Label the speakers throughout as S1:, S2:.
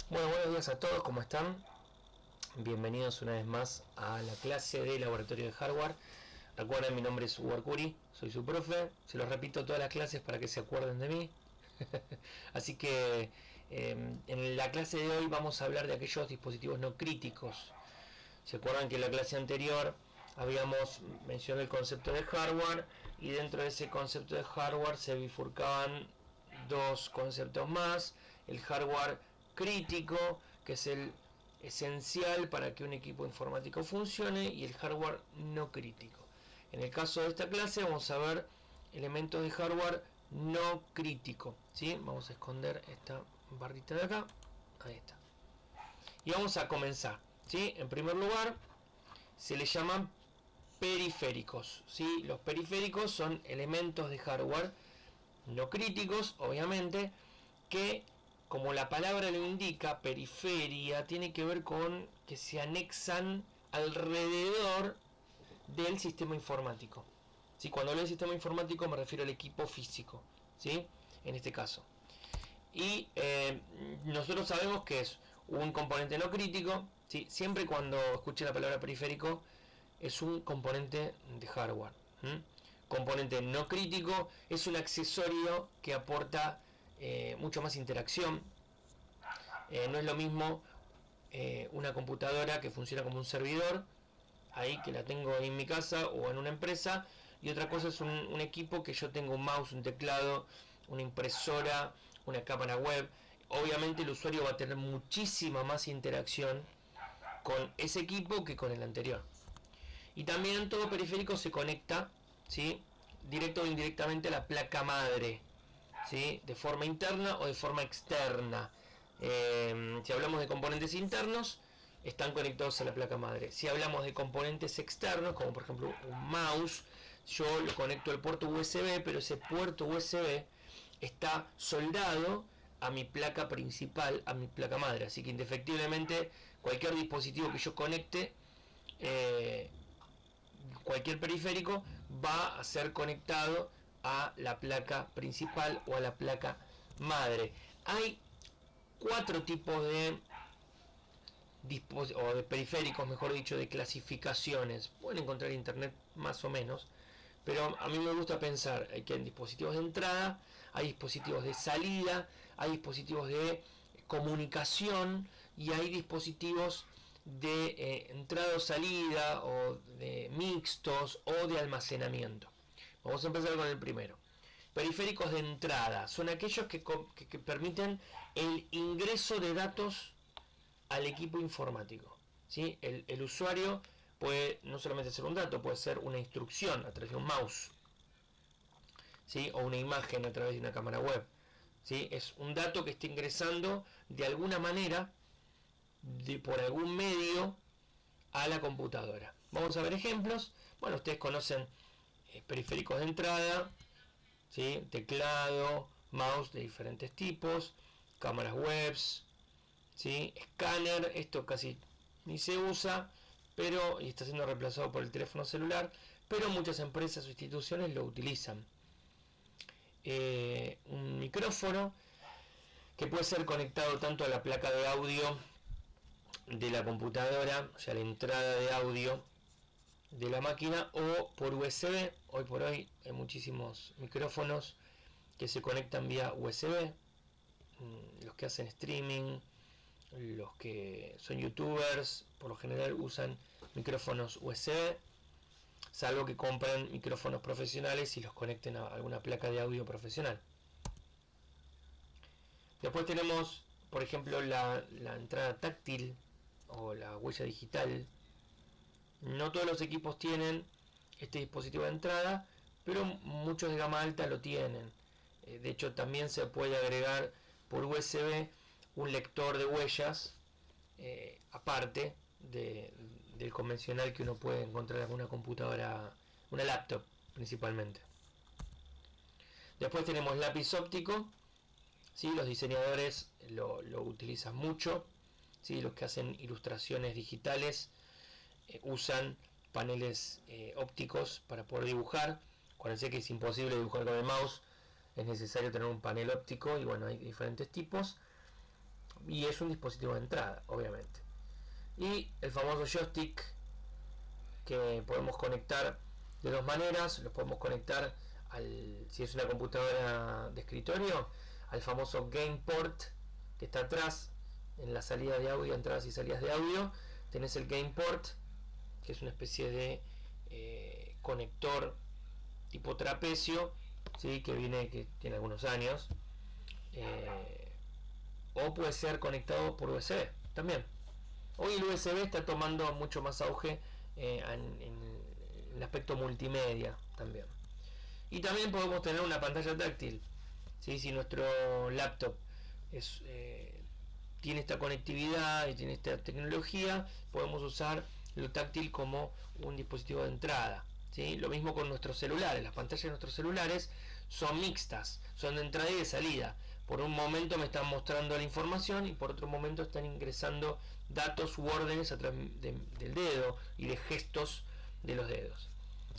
S1: Bueno, buenos días a todos, ¿cómo están? Bienvenidos una vez más a la clase de laboratorio de hardware. Recuerden, mi nombre es Hugo Arcuri, soy su profe. Se los repito todas las clases para que se acuerden de mí. Así que en la clase de hoy vamos a hablar de aquellos dispositivos no críticos. ¿Se acuerdan que en la clase anterior habíamos mencionado el concepto de hardware? Y dentro de ese concepto de hardware se bifurcaban dos conceptos más: el hardware crítico, que es el esencial para que un equipo informático funcione, y el hardware no crítico. En el caso de esta clase vamos a ver elementos de hardware no crítico, ¿sí? Vamos a esconder esta barrita de acá, ahí está, y vamos a comenzar, ¿sí? En primer lugar, se le llaman periféricos, ¿sí? Los periféricos son elementos de hardware no críticos, obviamente, que, como la palabra lo indica, periferia, tiene que ver con que se anexan alrededor del sistema informático. ¿Sí? Cuando hablo del sistema informático me refiero al equipo físico, ¿sí? En este caso. Y nosotros sabemos que es un componente no crítico, ¿sí? Siempre cuando escuche la palabra periférico es un componente de hardware. Componente no crítico es un accesorio que aporta mucho más interacción. No es lo mismo una computadora que funciona como un servidor, ahí que la tengo en mi casa o en una empresa, y otra cosa es un equipo que yo tengo un mouse, un teclado, una impresora, una cámara web. Obviamente el usuario va a tener muchísima más interacción con ese equipo que con el anterior. Y también todo periférico se conecta, ¿sí?, directo o indirectamente a la placa madre, ¿sí?, de forma interna o de forma externa. Si hablamos de componentes internos, están conectados a la placa madre. Si hablamos de componentes externos, como por ejemplo un mouse, yo lo conecto al puerto USB, pero ese puerto USB está soldado a mi placa principal, a mi placa madre. Así que indefectiblemente cualquier dispositivo que yo conecte, cualquier periférico, va a ser conectado a la placa principal o a la placa madre. Hay cuatro tipos de periféricos, mejor dicho, de clasificaciones. Pueden encontrar en internet más o menos, pero a mí me gusta pensar que hay dispositivos de entrada, hay dispositivos de salida, hay dispositivos de comunicación y hay dispositivos de entrada o salida, o de mixtos, o de almacenamiento. Vamos a empezar con el primero. Periféricos de entrada son aquellos que permiten el ingreso de datos al equipo informático, ¿sí? El usuario puede no solamente ser un dato, puede ser una instrucción a través de un mouse, ¿sí?, o una imagen a través de una cámara web, ¿sí? Es un dato que está ingresando de alguna manera, por algún medio, a la computadora. Vamos a ver ejemplos. Bueno, ustedes conocen periféricos de entrada, ¿sí?, teclado, mouse de diferentes tipos, cámaras webs, ¿sí?, escáner. Esto casi ni se usa, pero y está siendo reemplazado por el teléfono celular, pero muchas empresas o instituciones lo utilizan. Un micrófono que puede ser conectado tanto a la placa de audio de la computadora, o sea, la entrada de audio de la máquina, o por USB. Hoy por hoy hay muchísimos micrófonos que se conectan vía USB. Los que hacen streaming, los que son youtubers, por lo general usan micrófonos USB, salvo que compran micrófonos profesionales y los conecten a alguna placa de audio profesional. Después tenemos, por ejemplo, la entrada táctil o la huella digital. No todos los equipos tienen este dispositivo de entrada, pero muchos de gama alta lo tienen. De hecho, también se puede agregar por USB un lector de huellas, aparte del convencional que uno puede encontrar en una computadora, una laptop principalmente. Después tenemos lápiz óptico, ¿sí? Los diseñadores lo utilizan mucho, ¿sí? Los que hacen ilustraciones digitales usan paneles ópticos para poder dibujar. Acuérdense que es imposible dibujar con el mouse, es necesario tener un panel óptico, y bueno, hay diferentes tipos. y es un dispositivo de entrada, obviamente. Y el famoso joystick, que podemos conectar de dos maneras. Lo podemos conectar si es una computadora de escritorio, al famoso Game Port que está atrás en la salida de audio, entradas y salidas de audio. Tenés el Game Port, que es una especie de conector tipo trapecio, ¿sí? Que tiene algunos años, o puede ser conectado por USB también. Hoy el USB está tomando mucho más auge en el aspecto multimedia también. Y también podemos tener una pantalla táctil, ¿sí? Si nuestro laptop tiene esta conectividad y tiene esta tecnología, podemos usar lo táctil como un dispositivo de entrada, ¿sí? Lo mismo con nuestros celulares. Las pantallas de nuestros celulares son mixtas, son de entrada y de salida. Por un momento me están mostrando la información y por otro momento están ingresando datos u órdenes a través del dedo y de gestos de los dedos.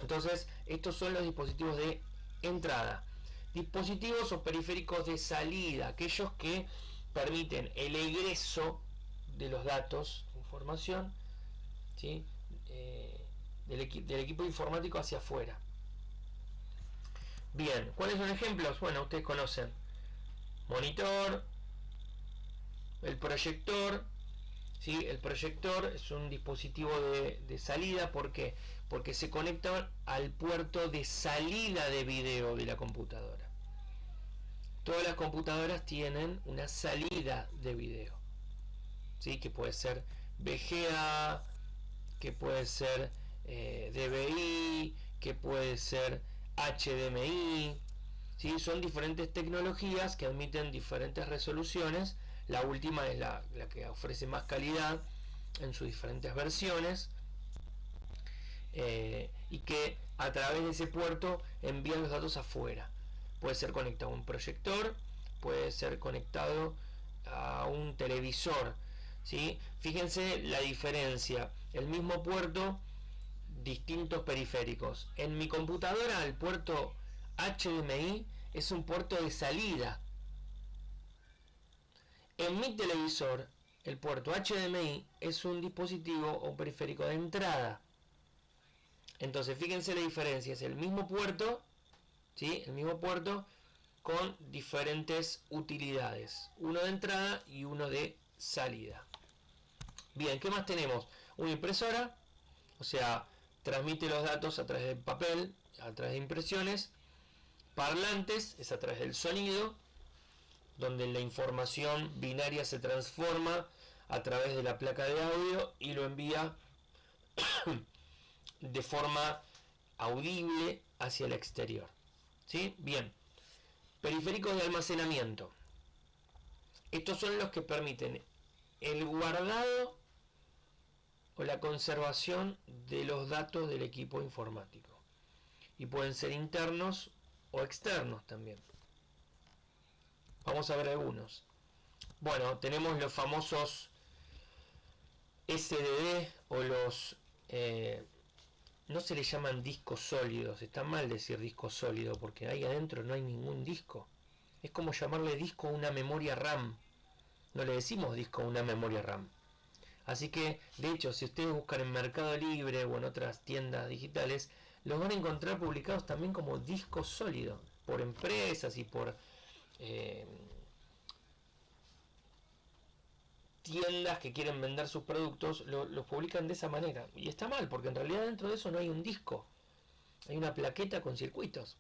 S1: Entonces, estos son los dispositivos de entrada. Dispositivos o periféricos de salida, aquellos que permiten el egreso de los datos, información, ¿sí? Del equipo informático hacia afuera. Bien, ¿cuáles son ejemplos? Bueno, ustedes conocen monitor, el proyector, ¿sí? El proyector es un dispositivo de salida. ¿Por qué? Porque se conecta al puerto de salida de video de la computadora. Todas las computadoras tienen una salida de video, ¿sí? Que puede ser VGA, que puede ser DVI, que puede ser HDMI, ¿sí? Son diferentes tecnologías que admiten diferentes resoluciones. La última es la que ofrece más calidad en sus diferentes versiones, y que a través de ese puerto envían los datos afuera. Puede ser conectado a un proyector, puede ser conectado a un televisor, ¿sí? Fíjense la diferencia, el mismo puerto, distintos periféricos. En mi computadora el puerto HDMI es un puerto de salida. En mi televisor el puerto HDMI es un dispositivo o periférico de entrada. Entonces fíjense la diferencia, es el mismo puerto, ¿sí? El mismo puerto con diferentes utilidades, uno de entrada y uno de salida. Bien, ¿qué más tenemos? Una impresora, o sea, transmite los datos a través de papel, a través de impresiones. Parlantes, es a través del sonido, donde la información binaria se transforma a través de la placa de audio y lo envía de forma audible hacia el exterior, ¿sí? Bien, periféricos de almacenamiento. Estos son los que permiten el guardado o la conservación de los datos del equipo informático. Y pueden ser internos o externos también. Vamos a ver algunos. Bueno, tenemos los famosos SDD o los... no se le llaman discos sólidos. Está mal decir disco sólido porque ahí adentro no hay ningún disco. Es como llamarle disco a una memoria RAM. No le decimos disco a una memoria RAM. Así que, de hecho, si ustedes buscan en Mercado Libre o en otras tiendas digitales, los van a encontrar publicados también como disco sólido, por empresas y por tiendas que quieren vender sus productos, los publican de esa manera. Y está mal, porque en realidad dentro de eso no hay un disco, hay una plaqueta con circuitos.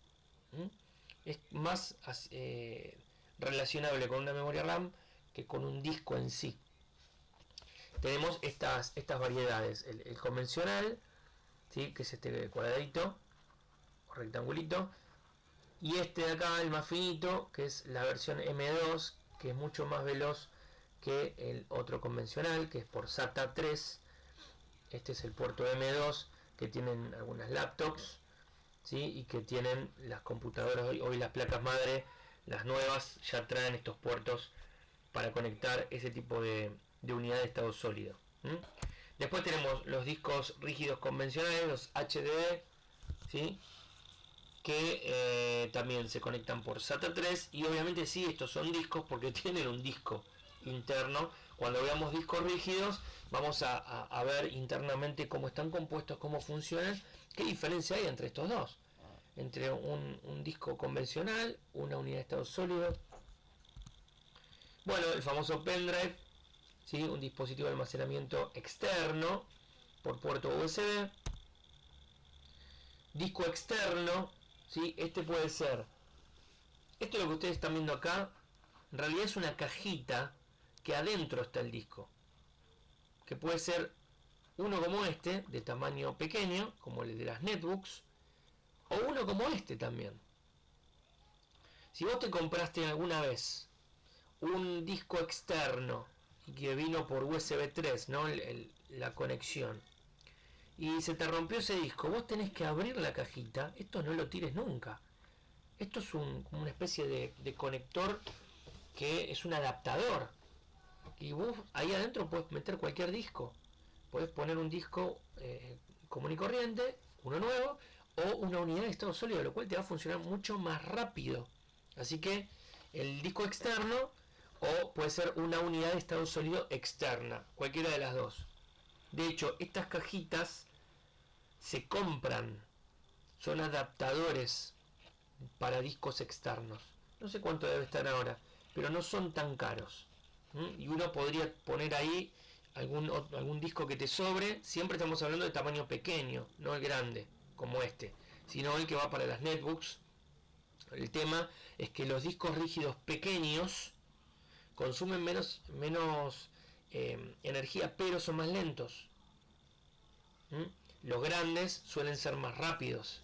S1: Es más relacionable con una memoria RAM que con un disco en sí. Tenemos estas variedades, el convencional, ¿sí? Que es este cuadradito o rectangulito, y este de acá, el más finito, que es la versión M2, que es mucho más veloz que el otro convencional, que es por SATA 3. Este es el puerto M2 que tienen algunas laptops, ¿sí? Y que tienen las computadoras hoy las placas madre, las nuevas, ya traen estos puertos para conectar ese tipo de unidad de estado sólido. Después tenemos los discos rígidos convencionales, los HDD, ¿sí? Que también se conectan por SATA 3, y obviamente sí, estos son discos porque tienen un disco interno. Cuando veamos discos rígidos, vamos a ver internamente cómo están compuestos, cómo funcionan, qué diferencia hay entre estos dos. Entre un disco convencional, una unidad de estado sólido. Bueno, el famoso pendrive, ¿sí? Un dispositivo de almacenamiento externo por puerto USB. Disco externo, ¿sí? Este puede ser, esto es lo que ustedes están viendo acá, en realidad es una cajita que adentro está el disco, que puede ser uno como este, de tamaño pequeño, como el de las netbooks, o uno como este también. Si vos te compraste alguna vez un disco externo y que vino por USB 3, ¿no? La conexión, y se te rompió ese disco, vos tenés que abrir la cajita. Esto no lo tires nunca. Esto es como una especie de conector que es un adaptador. Y vos ahí adentro puedes meter cualquier disco. Puedes poner un disco común y corriente, uno nuevo, o una unidad de estado sólido, lo cual te va a funcionar mucho más rápido. Así que el disco externo, o puede ser una unidad de estado sólido externa, cualquiera de las dos. De hecho, estas cajitas se compran, son adaptadores para discos externos. No sé cuánto debe estar ahora, pero no son tan caros. Y uno podría poner ahí algún disco que te sobre. Siempre estamos hablando de tamaño pequeño, no el grande, como este, sino el que va para las netbooks. El tema es que los discos rígidos pequeños consumen menos energía, pero son más lentos. Los grandes suelen ser más rápidos,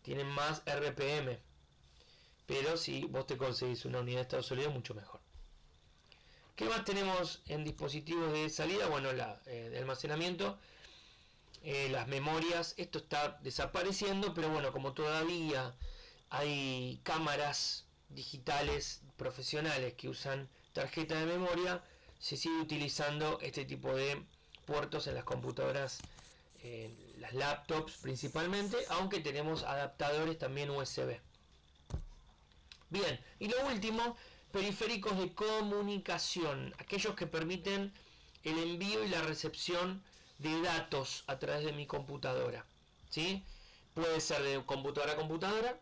S1: tienen más RPM, pero si vos te conseguís una unidad de estado sólido, mucho mejor. ¿Qué más tenemos en dispositivos de salida? Bueno, de almacenamiento, las memorias. Esto está desapareciendo, pero bueno, como todavía hay cámaras digitales profesionales que usan tarjeta de memoria, se sigue utilizando este tipo de puertos en las computadoras, las laptops principalmente, aunque tenemos adaptadores también USB. Bien, y lo último, periféricos de comunicación, aquellos que permiten el envío y la recepción de datos a través de mi computadora, ¿sí? Puede ser de computadora a computadora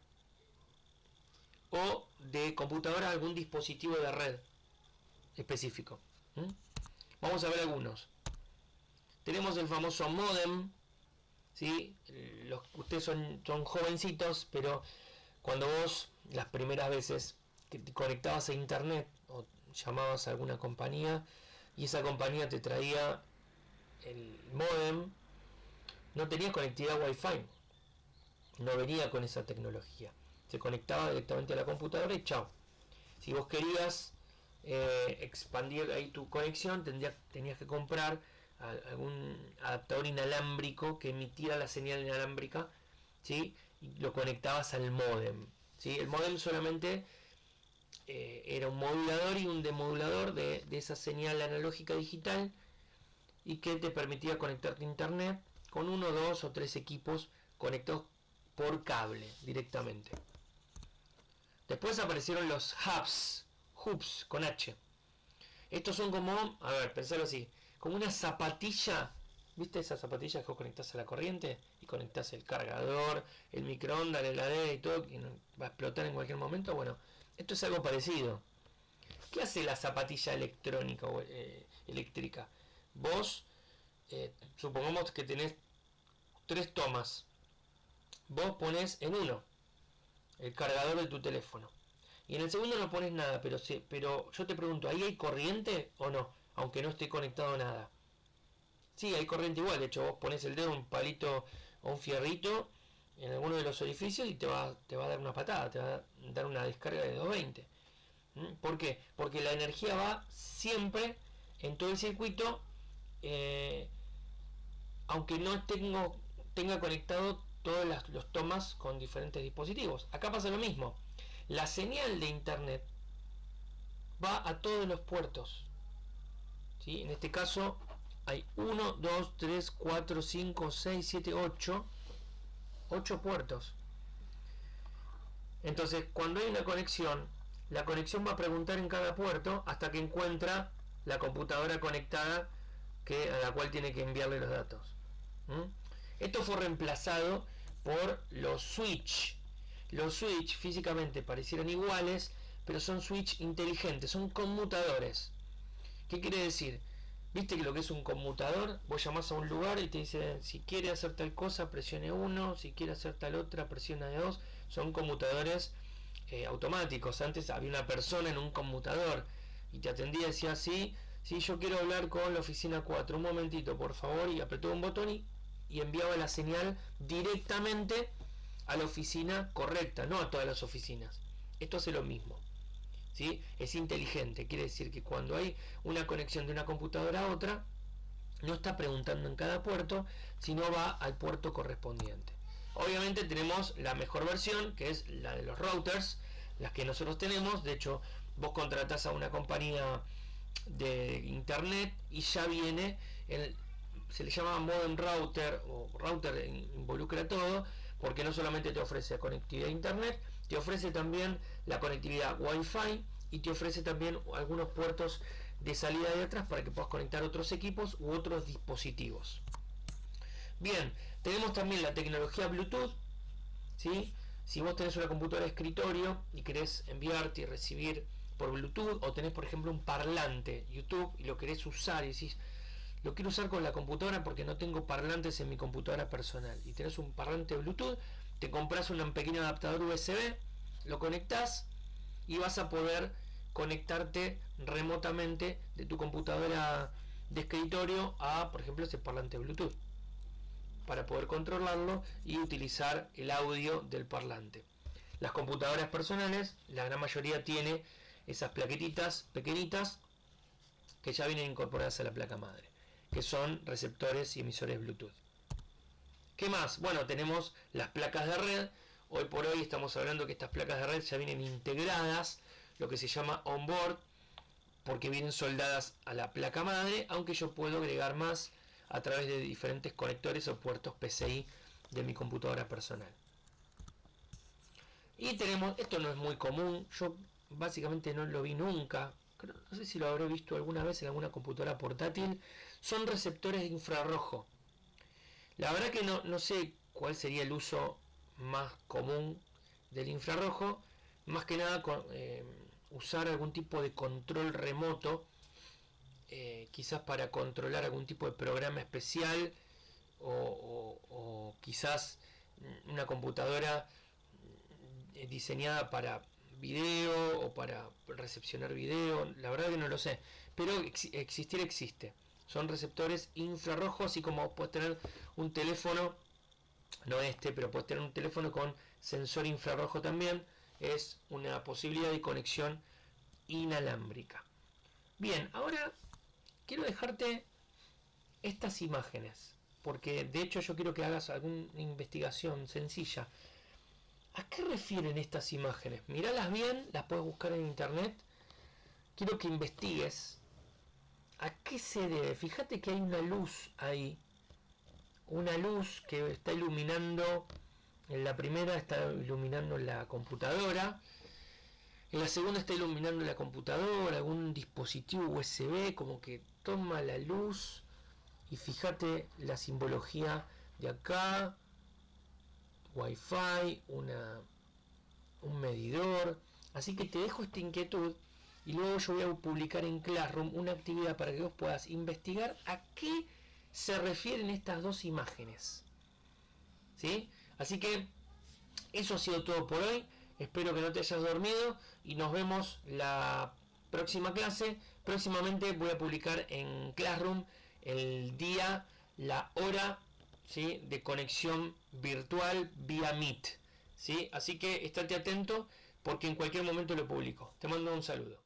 S1: o de computadora a algún dispositivo de red específico. Vamos a ver algunos. Tenemos el famoso modem, ¿sí? Ustedes son jovencitos, pero cuando vos las primeras veces que te conectabas a internet o llamabas a alguna compañía y esa compañía te traía el modem, no tenías conectividad Wi-Fi, no venía con esa tecnología, se conectaba directamente a la computadora y chao. Si vos querías expandir ahí tu conexión, tenías que comprar algún adaptador inalámbrico que emitiera la señal inalámbrica, ¿sí? Y lo conectabas al modem, ¿sí? El modem solamente era un modulador y un demodulador de esa señal analógica digital, y que te permitía conectarte a internet con 1, 2 o 3 equipos conectados por cable directamente. Después aparecieron los hubs con H. Estos son como, a ver, pensarlo así, como una zapatilla. ¿Viste esas zapatillas que vos conectás a la corriente y conectás el cargador, el microondas, la heladera y todo, que va a explotar en cualquier momento? Bueno, esto es algo parecido. ¿Qué hace la zapatilla electrónica o eléctrica? Vos, supongamos que tenés 3 tomas. Vos ponés en uno el cargador de tu teléfono y en el segundo no pones nada, pero yo te pregunto, ¿ahí hay corriente o no? Aunque no esté conectado a nada. Sí, hay corriente igual. De hecho, vos pones el dedo, un palito o un fierrito en alguno de los orificios y te va a dar una patada, te va a dar una descarga de 220. ¿Por qué? Porque la energía va siempre en todo el circuito, aunque no tenga conectado todas los tomas con diferentes dispositivos. Acá pasa lo mismo. La señal de internet va a todos los puertos, ¿sí? En este caso hay 1, 2, 3, 4, 5, 6, 7, 8 puertos. Entonces, cuando hay una conexión, la conexión va a preguntar en cada puerto hasta que encuentra la computadora conectada a la cual tiene que enviarle los datos. Esto fue reemplazado por los switch. Los switch físicamente parecieran iguales, pero son switch inteligentes, son conmutadores. ¿Qué quiere decir? Viste que lo que es un conmutador, vos llamás a un lugar y te dice, si quiere hacer tal cosa, presione 1, si quiere hacer tal otra, presiona 2. Son conmutadores automáticos. Antes había una persona en un conmutador y te atendía y decía, sí, yo quiero hablar con la oficina 4, un momentito por favor, y apretó un botón y enviaba la señal directamente a la oficina correcta, no a todas las oficinas. Esto hace lo mismo, ¿sí? Es inteligente, quiere decir que cuando hay una conexión de una computadora a otra, no está preguntando en cada puerto, sino va al puerto correspondiente. Obviamente tenemos la mejor versión, que es la de los routers, las que nosotros tenemos. De hecho, vos contratás a una compañía de internet y ya viene se le llama modem router, o router involucra todo, porque no solamente te ofrece conectividad a internet, te ofrece también la conectividad Wi-Fi y te ofrece también algunos puertos de salida de atrás para que puedas conectar otros equipos u otros dispositivos. Bien, tenemos también la tecnología Bluetooth, ¿sí? Si vos tenés una computadora de escritorio y querés enviarte y recibir por Bluetooth, o tenés por ejemplo un parlante YouTube y lo querés usar y decís, lo quiero usar con la computadora porque no tengo parlantes en mi computadora personal, y tenés un parlante Bluetooth, te compras un pequeño adaptador USB, lo conectás y vas a poder conectarte remotamente de tu computadora de escritorio a, por ejemplo, ese parlante Bluetooth, para poder controlarlo y utilizar el audio del parlante. Las computadoras personales, la gran mayoría tiene esas plaquetitas pequeñitas que ya vienen incorporadas a la placa madre, que son receptores y emisores Bluetooth. ¿Qué más? Bueno, tenemos las placas de red. Hoy por hoy estamos hablando que estas placas de red ya vienen integradas, lo que se llama onboard, porque vienen soldadas a la placa madre, aunque yo puedo agregar más a través de diferentes conectores o puertos PCI de mi computadora personal. Y tenemos, esto no es muy común, yo básicamente no lo vi nunca, no sé si lo habré visto alguna vez en alguna computadora portátil, son receptores de infrarrojo. La verdad que no sé cuál sería el uso más común del infrarrojo, más que nada usar algún tipo de control remoto, quizás para controlar algún tipo de programa especial, o quizás una computadora diseñada para video o para recepcionar video. La verdad que no lo sé, pero existir existe. Son receptores infrarrojos, así como puedes tener un teléfono, no pero puedes tener un teléfono con sensor infrarrojo también. Es una posibilidad de conexión inalámbrica. Bien, ahora quiero dejarte estas imágenes, porque de hecho yo quiero que hagas alguna investigación sencilla. ¿A qué refieren estas imágenes? Míralas bien, las puedes buscar en internet. Quiero que investigues a qué se debe. Fíjate que hay una luz ahí, una luz que está iluminando. En la primera está iluminando la computadora, en la segunda está iluminando la computadora, algún dispositivo USB, como que toma la luz. Y fíjate la simbología de acá, Wi-Fi, un medidor. Así que te dejo esta inquietud y luego yo voy a publicar en Classroom una actividad para que vos puedas investigar a qué se refieren estas dos imágenes, ¿sí? Así que eso ha sido todo por hoy. Espero que no te hayas dormido y nos vemos la próxima clase. Próximamente voy a publicar en Classroom el día, la hora, ¿sí?, de conexión virtual vía Meet, ¿sí? Así que estate atento porque en cualquier momento lo publico. Te mando un saludo.